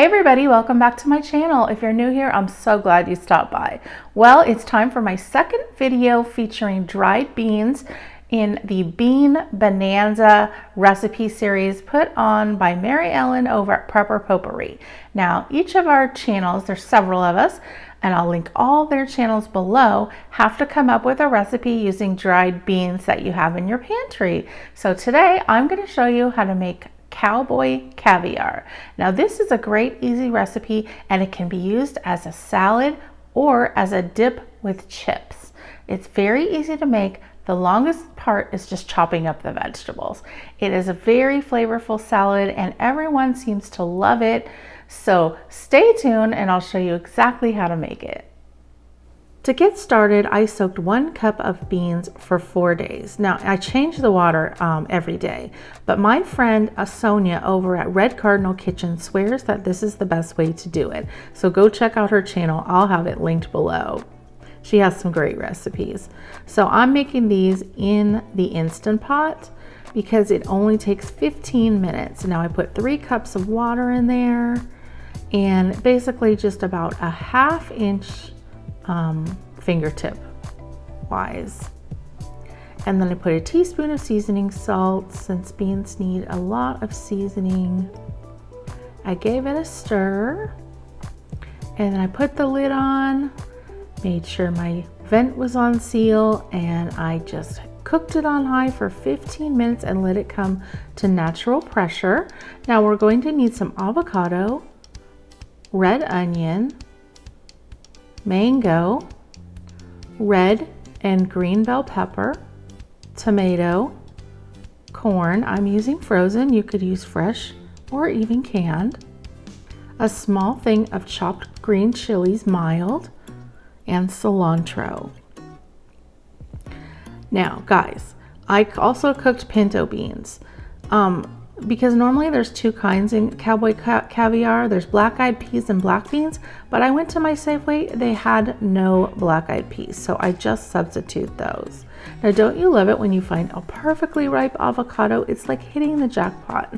Hey everybody, welcome back to my channel. If you're new here, I'm so glad you stopped by. Well, it's time for my second video featuring dried beans in the Bean Bonanza recipe series put on by Mary Ellen over at Prepper Potpourri. Now, each of our channels, there's several of us, and I'll link all their channels below, have to come up with a recipe using dried beans that you have in your pantry. So today, I'm going to show you how to make Cowboy Caviar. Now this is a great easy recipe and it can be used as a salad or as a dip with chips. It's very easy to make. The longest part is just chopping up the vegetables. It is a very flavorful salad and everyone seems to love it. So stay tuned and I'll show you exactly how to make it. To get started, I soaked 1 cup of beans for 4 days. Now, I change the water every day, but my friend Sonia over at Red Cardinal Kitchen swears that this is the best way to do it. So go check out her channel. I'll have it linked below. She has some great recipes. So I'm making these in the Instant Pot because it only takes 15 minutes. Now I put 3 cups of water in there and basically just about a 1/2 inch fingertip wise, and then I put a teaspoon of seasoning salt since beans need a lot of seasoning. I gave it a stir and then I put the lid on, made sure my vent was on seal, and I just cooked it on high for 15 minutes and let it come to natural pressure. Now we're going to need some avocado, red onion, mango, red and green bell pepper, tomato, corn. I'm using frozen. You could use fresh or even canned. A small thing of chopped green chilies, mild, and cilantro. Now, guys, I also cooked pinto beans. Because normally there's 2 kinds in Cowboy Caviar. There's black-eyed peas and black beans, but I went to my Safeway, they had no black-eyed peas, so I just substitute those. Now, don't you love it when you find a perfectly ripe avocado? It's like hitting the jackpot.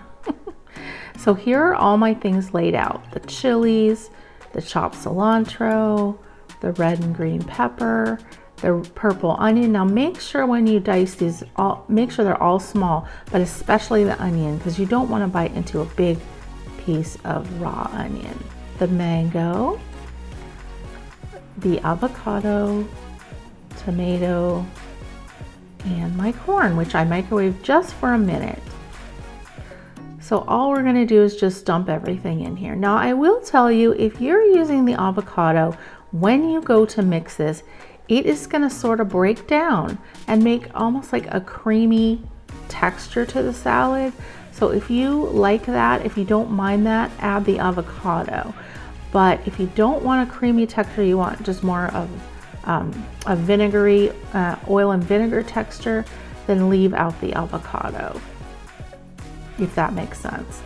So here are all my things laid out: the chilies, the chopped cilantro, the red and green pepper, the purple onion. Now make sure when you dice these, make sure they're all small, but especially the onion, because you don't want to bite into a big piece of raw onion. The mango, the avocado, tomato, and my corn, which I microwaved just for a minute. So all we're going to do is just dump everything in here. Now I will tell you, if you're using the avocado, when you go to mix this, it is going to sort of break down and make almost like a creamy texture to the salad. So if you like that, if you don't mind that, add the avocado. But if you don't want a creamy texture, you want just more of a vinegary, oil and vinegar texture, then leave out the avocado, if that makes sense.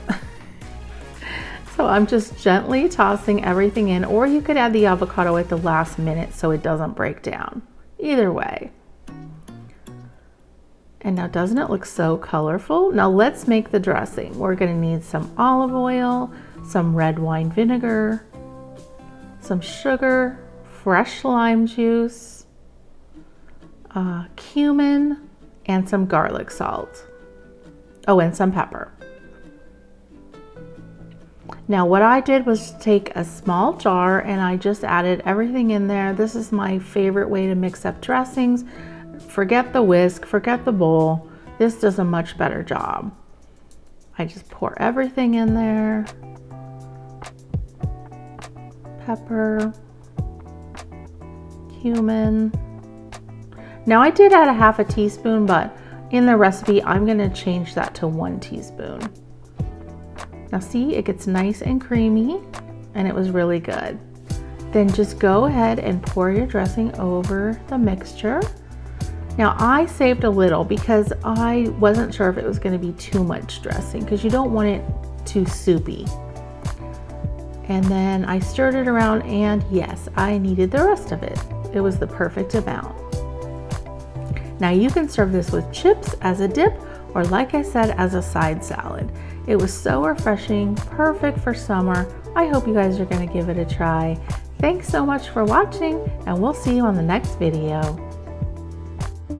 So I'm just gently tossing everything in, or you could add the avocado at the last minute so it doesn't break down. Either way. And now doesn't it look so colorful? Now let's make the dressing. We're going to need some olive oil, some red wine vinegar, some sugar, fresh lime juice, cumin, and some garlic salt. Oh, and some pepper. Now what I did was take a small jar and I just added everything in there. This is my favorite way to mix up dressings. Forget the whisk, forget the bowl. This does a much better job. I just pour everything in there. Pepper, cumin. Now I did add a 1/2 teaspoon, but in the recipe, I'm gonna change that to 1 teaspoon. Now see, it gets nice and creamy and it was really good. Then just go ahead and pour your dressing over the mixture. Now I saved a little because I wasn't sure if it was going to be too much dressing, because you don't want it too soupy. And then I stirred it around, and yes, I needed the rest of it. It was the perfect amount. Now you can serve this with chips as a dip, or like I said, as a side salad. It was so refreshing, perfect for summer, I hope you guys are going to give it a try. Thanks so much for watching, and we'll see you on the next video.